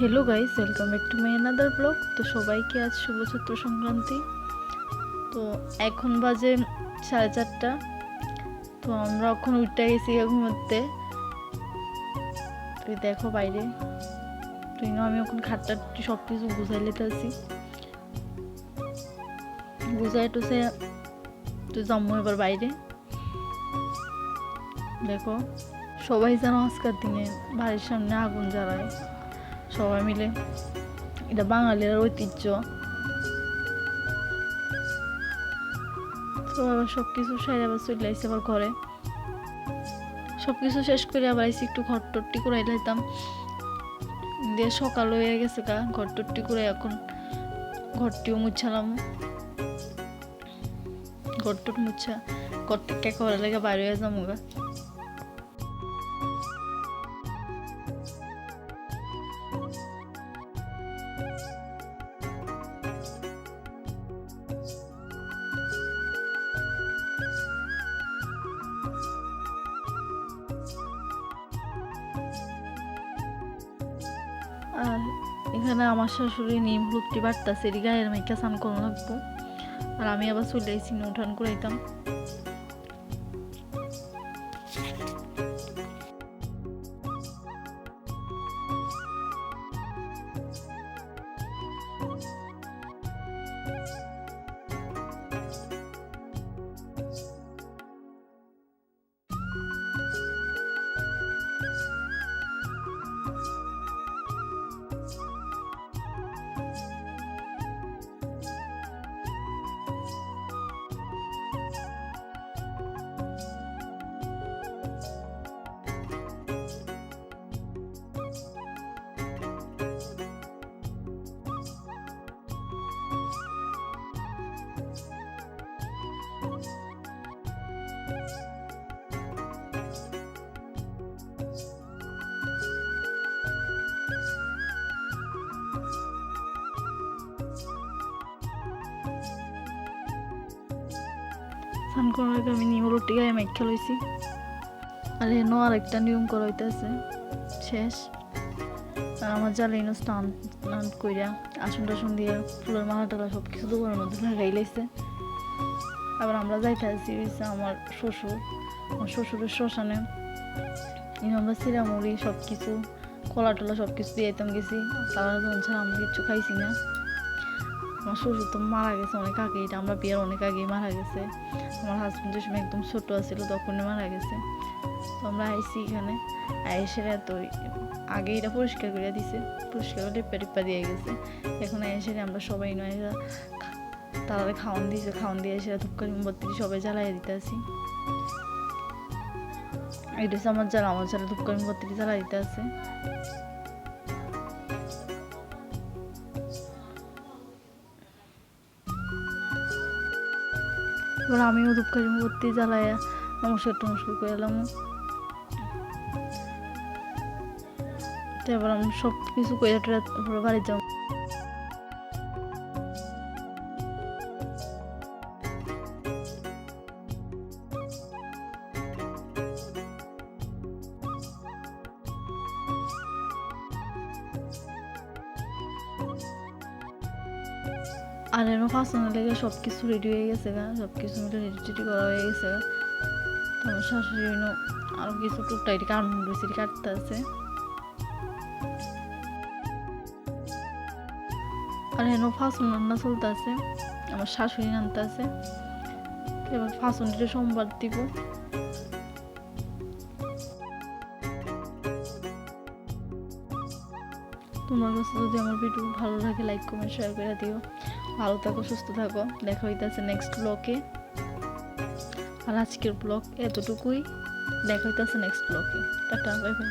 Hello guys, welcome back to my another blog. तो সবাইকে আজ শুভ চৈত্র সংক্রান্তি। তো এখন বাজে 4:30। তো আমরা এখন উঠে গেছি ঘুমোতে। তুই দেখো বাইরে, তুই না আমি এখন খাটটা সব কিছু গুছাই লেতেছি, গুছাই টুসে তুই জম্মু এবার বাইরে। দেখো সবাই যেন আজকের দিনে বাড়ির সামনে আগুন জ্বালায় সবাই মিলে, এটা বাঙালির ঐতিহ্য। তো আবার সব কিছু সাইড আবার চলে আসছে আবার ঘরে, সব কিছু শেষ করে আবার আইসি একটু ঘর টট্টি করে লাইতাম দিয়ে সকাল হয়ে গেছে গা। ঘর টট্টি করে এখন ঘরটিও মুছালাম, ঘর টট মুছা ঘর টেকা করে লেগে বাইরে হয়ে যাবো গা। আর এখানে আমার শাশুড়ি নিম হলুদটি বাটতাছে, এটি গায়ের মাইকা স্নান করা লাগবো। আর আমি আবার চলে আইসি উঠান করাইতাম। স্নান করার আগে আমি নিম হলুদটি গায়ে মাইখা লইছি। আর এনো আরেকটা নিয়ম করা হইতেছে শেষ। আর আমার জ্বালাইনো স্নান কইরা আসন টাসন দিয়ে ফুলের মালা টালা সব কিছু দোকানের মধ্যে লাগাই লাইছে। আবার আমরা যাইতে আসি হয়েছে আমার শ্বশুরের শ্মশানে। আমরা চিরামুড়ি সব কিছু কলা টলা সব কিছু দিয়ে যেতাম গেছি। তারা যখন ছাড়া আমরা কিচ্ছু খাইছি না। আমার শ্বশুর তো মারা গেছে অনেক আগে, এটা আমরা বিয়ের অনেক আগেই মারা গেছে। আমার হাজব্যান্ড যে সময় একদম ছোটো আছিল তখনই মারা গেছে। তো আমরা আইসি এখানে আইসে এত আগে এটা পরিষ্কার করে দিছে, পরিষ্কার করে টিপ্পা দিয়ে গেছে। এখন এসে আমরা সবাই নয় তারা খাওয়ান দিয়েছে, খাওয়ান দিয়ে এসে ধূপকাঠি মোমবাতি সবাই জ্বালাই দিতে আসি। এটা হচ্ছে আমার জ্বালা ধূপকাঠি মোমবাতি জ্বালাই দিতে আছে। এবার আমিও ধূপকাঠি মোমবাতি জ্বালাইয়া নমস্কার করে এলাম। এবার আমি সব কিছু করে বাড়ি যাবো। আর এর ফাঁসানোর লেগে সব কিছু রেডি হয়ে গেছে গা, সব কিছু মিলে রেডি করা হয়ে গেছে গা। তো আমার শাশুড়ি আরো কিছু টুকটাই কাটতে আছে। আর হেন ফাঁসন রান্না চলতে আছে, আমার শাশুড়ি রান্নতে আছে। এবার ফাঁসনটা সোমবার দিব। তোমার কাছে যদি আমার ভিডিও ভালো লাগে লাইক কমেন্ট শেয়ার করে দিও। ভালো থাকো, সুস্থ থাকো। দেখা হইতেছে নেক্সট ব্লগে। আর আজকের ব্লগ এতটুকুই, দেখা হইতেছে নেক্সট ব্লগে। Tata, bye bye.